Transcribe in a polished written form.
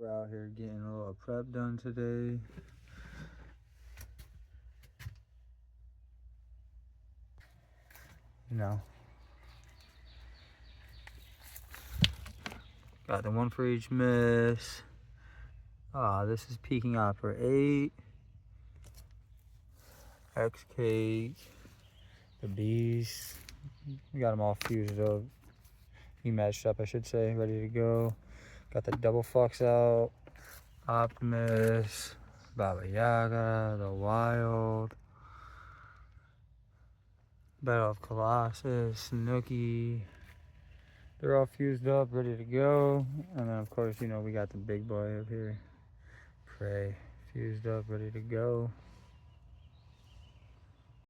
We're out here getting a little prep done today. You know, got the one for each miss. This is peaking opera 8. X cake. The bees. We got them all fused up. Matched up, I should say, ready to go. Got the double fucks out. Optimus. Baba Yaga. The Wild. Battle of Colossus. Snooki. They're all fused up, ready to go. And then, of course, you know, we got the big boy up here. Prey. Fused up, ready to go.